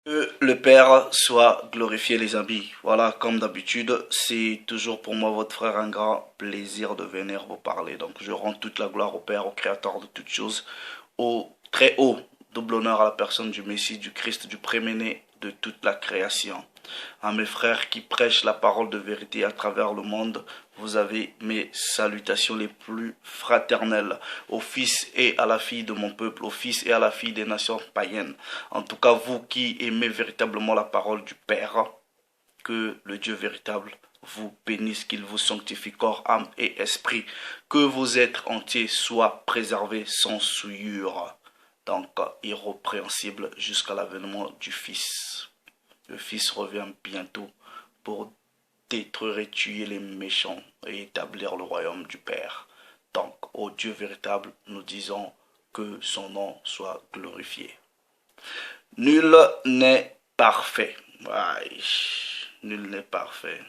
Que le Père soit glorifié, les amis. Voilà, comme d'habitude, c'est toujours pour moi, votre frère, un grand plaisir de venir vous parler. Donc, je rends toute la gloire au Père, au Créateur de toutes choses, au très haut. Double honneur à la personne du Messie, du Christ, du préméné de toute la création. À mes frères qui prêchent la parole de vérité à travers le monde, vous avez mes salutations les plus fraternelles aux fils et à la fille de mon peuple, aux fils et à la fille des nations païennes. En tout cas, vous qui aimez véritablement la parole du Père, que le Dieu véritable vous bénisse, qu'il vous sanctifie corps, âme et esprit, que vos êtres entiers soient préservés sans souillure, donc irrépréhensibles jusqu'à l'avènement du Fils. Le Fils revient bientôt pour détruire et tuer les méchants et établir le royaume du Père. Donc, au Dieu véritable, nous disons que son nom soit glorifié. Nul n'est parfait. Ouais, nul n'est parfait.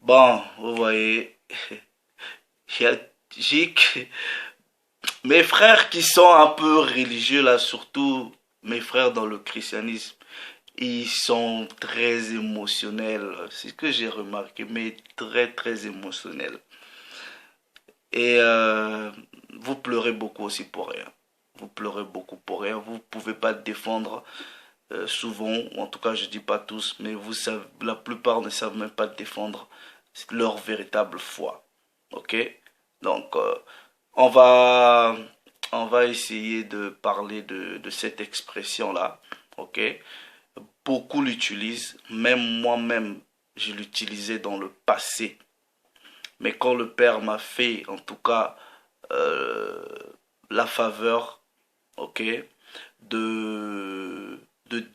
Bon, vous voyez, j'ai mes frères qui sont un peu religieux là, surtout mes frères dans le christianisme, ils sont très émotionnels. C'est ce que j'ai remarqué, mais très très émotionnels. Et vous pleurez beaucoup aussi pour rien. Vous pleurez beaucoup pour rien. Vous ne pouvez pas défendre souvent, ou en tout cas je dis pas tous, mais vous savez, la plupart ne savent même pas défendre leur véritable foi. Ok? Donc on va on va essayer de parler de cette expression-là. Ok? Beaucoup l'utilisent, même moi-même, je l'utilisais dans le passé. Mais quand le Père m'a fait, en tout cas, euh, la faveur, ok, de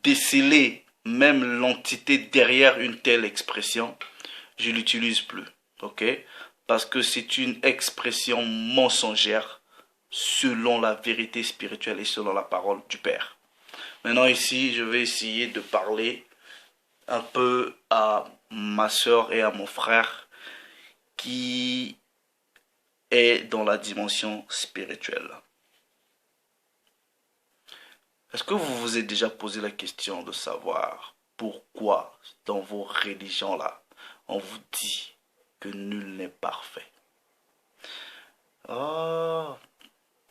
déceler même l'entité derrière une telle expression, je l'utilise plus, ok, parce que c'est une expression mensongère selon la vérité spirituelle et selon la parole du Père. Maintenant ici, je vais essayer de parler un peu à ma soeur et à mon frère qui est dans la dimension spirituelle. Est-ce que vous vous êtes déjà posé la question de savoir pourquoi dans vos religions-là, on vous dit que nul n'est parfait? Oh,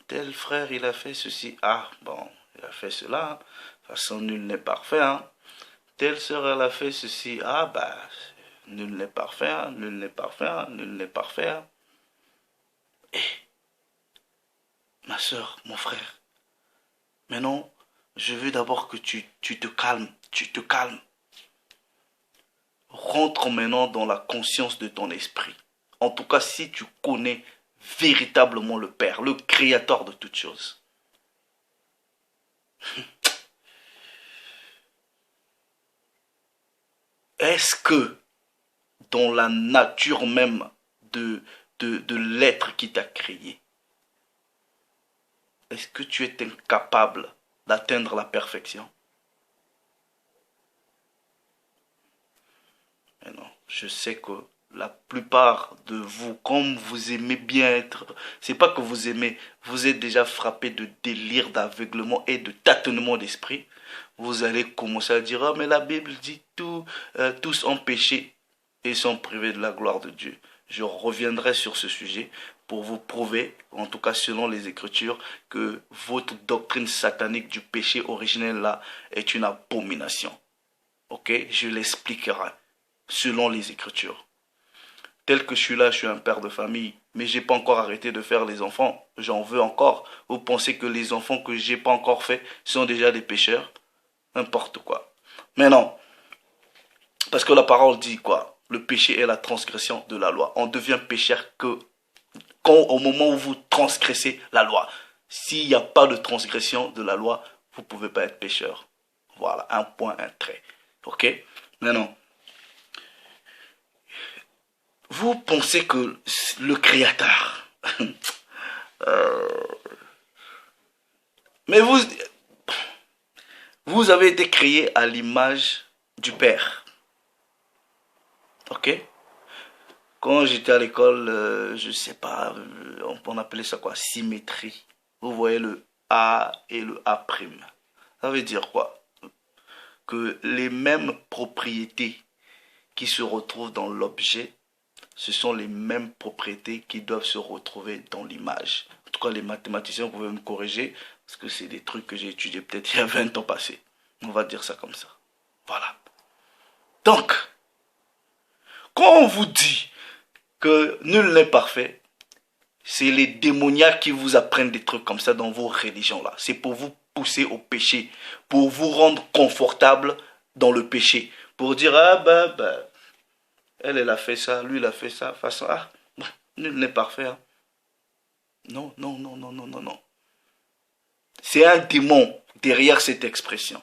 tel frère, il a fait ceci. Ah, bon, il a fait cela. De toute façon, nul n'est parfait. Hein. Telle sœur, elle a fait ceci. Ah, bah, nul n'est parfait. Hein, nul n'est parfait. Hein, nul n'est parfait. Hein. Ma soeur, mon frère, maintenant, je veux d'abord que tu te calmes. Tu te calmes. Rentre maintenant dans la conscience de ton esprit. En tout cas, si tu connais véritablement le Père, le Créateur de toutes choses. Est-ce que dans la nature même de l'être qui t'a créé, est-ce que tu es incapable d'atteindre la perfection? Mais non, je sais que la plupart de vous, comme vous aimez bien être, c'est pas que vous aimez, vous êtes déjà frappé de délire, d'aveuglement et de tâtonnement d'esprit. Vous allez commencer à dire, ah, mais la Bible dit tout, tous ont péché et sont privés de la gloire de Dieu. Je reviendrai sur ce sujet pour vous prouver, en tout cas selon les Écritures, que votre doctrine satanique du péché originel là est une abomination. Ok, je l'expliquerai selon les Écritures. Tel que je suis là, je suis un père de famille, mais j'ai pas encore arrêté de faire les enfants. J'en veux encore. Vous pensez que les enfants que j'ai pas encore fait sont déjà des pécheurs? N'importe quoi. Mais non, parce que la parole dit quoi? Le péché est la transgression de la loi. On devient pécheur que quand, au moment où vous transgressez la loi. S'il n'y a pas de transgression de la loi, vous ne pouvez pas être pécheur. Voilà, un point, un trait. Ok? Mais non. Vous pensez que le Créateur, mais vous avez été créé à l'image du Père. Ok? Quand j'étais à l'école, je sais pas, on appelait ça quoi? Symétrie. Vous voyez le A et le A'. Ça veut dire quoi? que les mêmes propriétés qui se retrouvent dans l'objet, ce sont les mêmes propriétés qui doivent se retrouver dans l'image. En tout cas, les mathématiciens, vous pouvez me corriger, parce que c'est des trucs que j'ai étudiés peut-être il y a 20 ans passés. On va dire ça comme ça. Voilà. Donc, quand on vous dit que nul n'est parfait, c'est les démoniaques qui vous apprennent des trucs comme ça dans vos religions-là. C'est pour vous pousser au péché, pour vous rendre confortable dans le péché. Pour dire, ah elle a fait ça, lui il a fait ça, façon, nul n'est parfait. Hein. Non, non, non, non, non, non, non. C'est un démon derrière cette expression.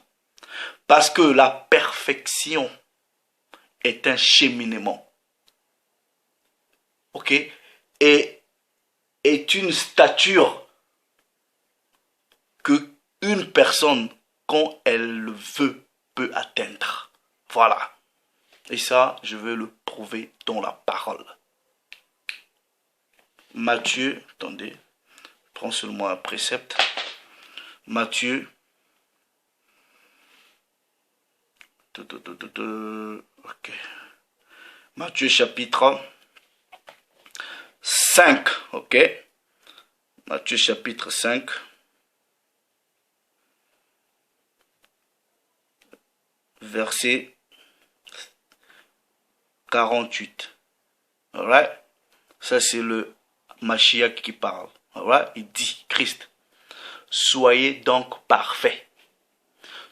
Parce que la perfection est un cheminement. Ok? Et est une stature que une personne, quand elle le veut, peut atteindre. Voilà. Et ça, je veux le prouver dans la parole. Matthieu, attendez, prends seulement un précepte. Matthieu. Ok. Matthieu chapitre 5. Ok. Matthieu chapitre 5. Verset 48. Alright? Ça, c'est le Mashiach qui parle. Alright? Il dit, Christ, soyez donc parfaits.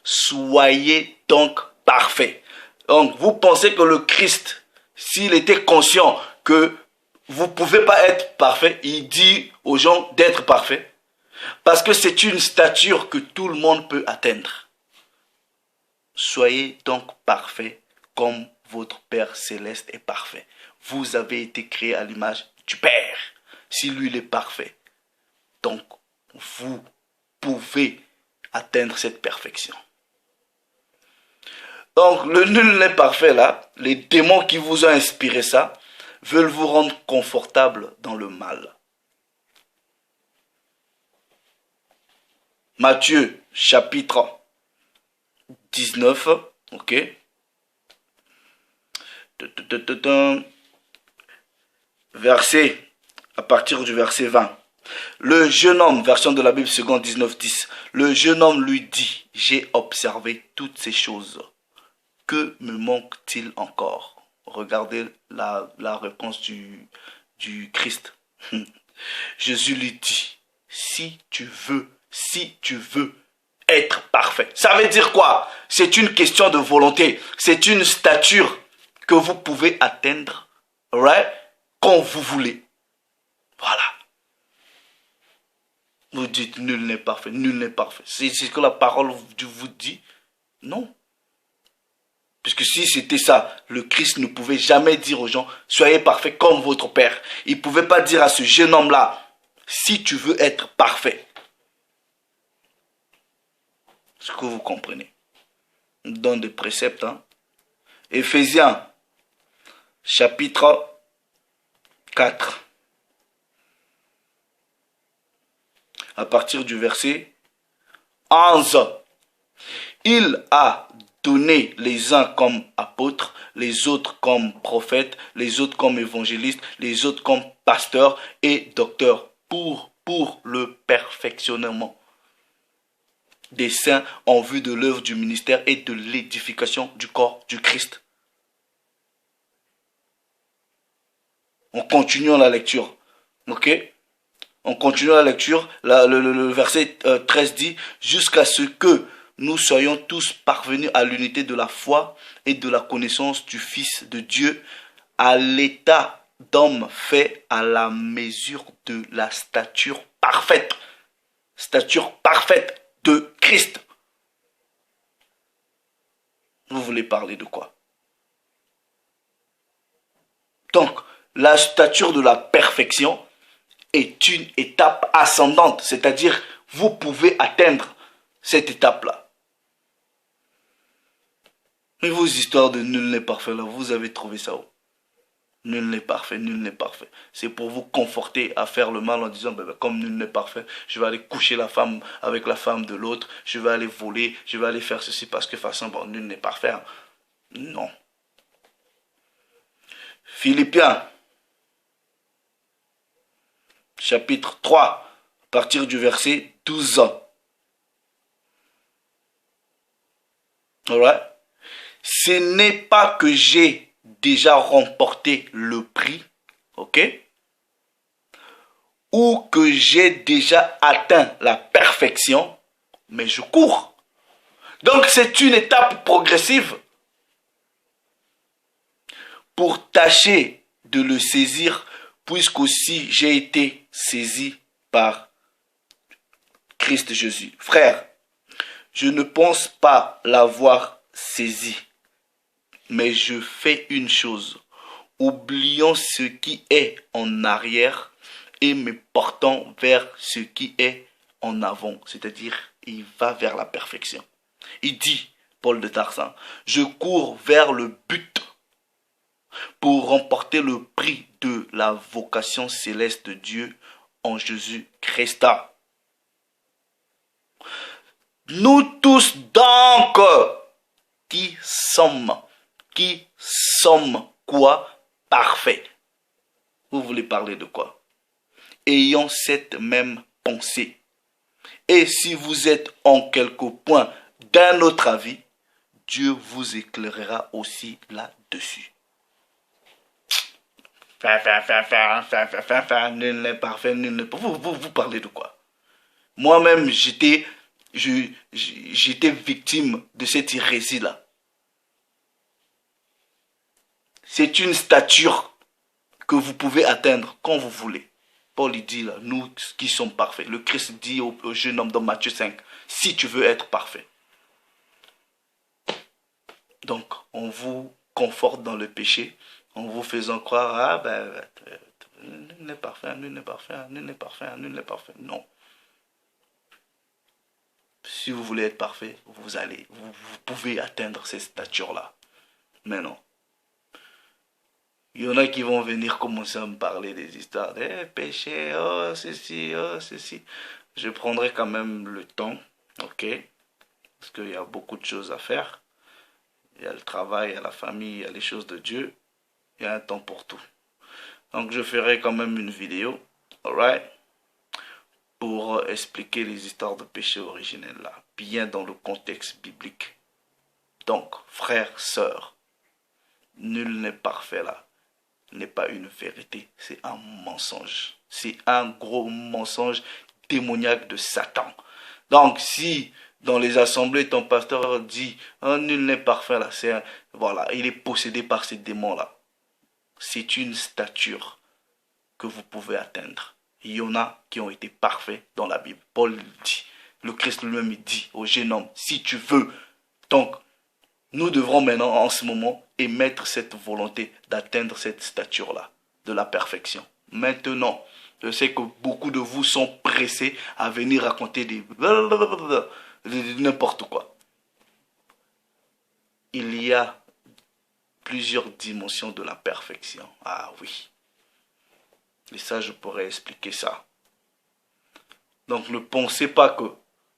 Soyez donc parfaits. Donc, vous pensez que le Christ, s'il était conscient que vous ne pouvez pas être parfait, il dit aux gens d'être parfaits. Parce que c'est une stature que tout le monde peut atteindre. Soyez donc parfaits comme votre Père Céleste est parfait. Vous avez été créé à l'image du Père. Si lui il est parfait, donc vous pouvez atteindre cette perfection. Donc le nul n'est parfait là, les démons qui vous ont inspiré ça, veulent vous rendre confortable dans le mal. Matthieu chapitre 19, ok. Verset, à partir du verset 20. Le jeune homme, version de la Bible seconde 19:10, le jeune homme lui dit, j'ai observé toutes ces choses. Que me manque-t-il encore? Regardez la réponse du Christ. Jésus lui dit, si tu veux être parfait. Ça veut dire quoi? C'est une question de volonté. C'est une stature que vous pouvez atteindre, right, quand vous voulez. Voilà. Vous dites nul n'est parfait, nul n'est parfait. C'est ce que la parole vous dit? Non. Puisque si c'était ça, le Christ ne pouvait jamais dire aux gens, soyez parfaits comme votre Père. Il ne pouvait pas dire à ce jeune homme-là, si tu veux être parfait. Est-ce que vous comprenez? On donne des préceptes. Hein? Éphésiens, chapitre 4. À partir du verset 11. Il a donné les uns comme apôtres, les autres comme prophètes, les autres comme évangélistes, les autres comme pasteurs et docteurs pour le perfectionnement des saints en vue de l'œuvre du ministère et de l'édification du corps du Christ. On continue la lecture. Ok? On continue la lecture. Le verset 13 dit, jusqu'à ce que nous soyons tous parvenus à l'unité de la foi et de la connaissance du Fils de Dieu, à l'état d'homme fait à la mesure de la stature parfaite. Stature parfaite de Christ. Vous voulez parler de quoi? Donc, la stature de la perfection est une étape ascendante, c'est-à-dire vous pouvez atteindre cette étape-là. Mais vos histoires de nul n'est parfait là, vous avez trouvé ça où? Nul n'est parfait, nul n'est parfait. C'est pour vous conforter à faire le mal en disant, comme nul n'est parfait, je vais aller coucher la femme avec la femme de l'autre, je vais aller voler, je vais aller faire ceci parce que de toute façon, nul n'est parfait. Non. Philippiens, chapitre 3, à partir du verset 12. Alright? Ce n'est pas que j'ai déjà remporté le prix, ok? Ou que j'ai déjà atteint la perfection, mais je cours. Donc c'est une étape progressive pour tâcher de le saisir, puisqu'aussi j'ai été saisi par Christ Jésus. Frère, je ne pense pas l'avoir saisi, mais je fais une chose, oubliant ce qui est en arrière et me portant vers ce qui est en avant, c'est-à-dire il va vers la perfection. Il dit, Paul de Tarsin, je cours vers le but pour remporter le prix de la vocation céleste de Dieu en Jésus-Christ. Nous tous donc, qui sommes quoi? Parfaits. Vous voulez parler de quoi? Ayant cette même pensée. Et si vous êtes en quelque point d'un autre avis, Dieu vous éclairera aussi là-dessus. Nul n'est parfait, nul n'est parfait. Vous parlez de quoi? Moi-même, j'étais victime de cette hérésie-là. C'est une stature que vous pouvez atteindre quand vous voulez. Paul il dit là, nous qui sommes parfaits. Le Christ dit au jeune homme dans Matthieu 5, si tu veux être parfait. Donc, on vous conforte dans le péché, en vous faisant croire, nul n'est parfait, nul n'est parfait, nul n'est parfait, nul n'est parfait. Non. Si vous voulez être parfait, vous pouvez atteindre cette stature-là. Mais non. Il y en a qui vont venir commencer à me parler des histoires. Péché, oh ceci, oh ceci. Je prendrai quand même le temps, ok? Parce qu'il y a beaucoup de choses à faire. Il y a le travail, il y a la famille, il y a les choses de Dieu. Il y a un temps pour tout. Donc je ferai quand même une vidéo, alright? Pour expliquer les histoires de péché originel là. Bien dans le contexte biblique. Donc, frères, sœurs, nul n'est parfait là. N'est pas une vérité, c'est un mensonge. C'est un gros mensonge démoniaque de Satan. Donc si dans les assemblées ton pasteur dit nul n'est parfait là, voilà, il est possédé par ces démons là. C'est une stature que vous pouvez atteindre. Il y en a qui ont été parfaits dans la Bible. Paul dit, le Christ lui-même dit au jeune homme, si tu veux. Donc nous devrons maintenant, en ce moment, émettre cette volonté d'atteindre cette stature-là, de la perfection. Maintenant, je sais que beaucoup de vous sont pressés à venir raconter n'importe quoi. Il y a plusieurs dimensions de la perfection. Ah oui. Et ça, je pourrais expliquer ça. Donc, ne pensez pas que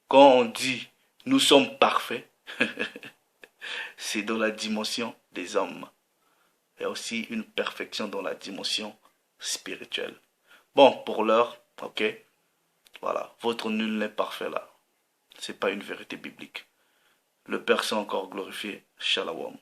quand on dit nous sommes parfaits, c'est dans la dimension des hommes. Il y a aussi une perfection dans la dimension spirituelle. Bon, pour l'heure, ok. Voilà, votre nul n'est parfait là. C'est pas une vérité biblique. Le Père s'est encore glorifié. Shalom.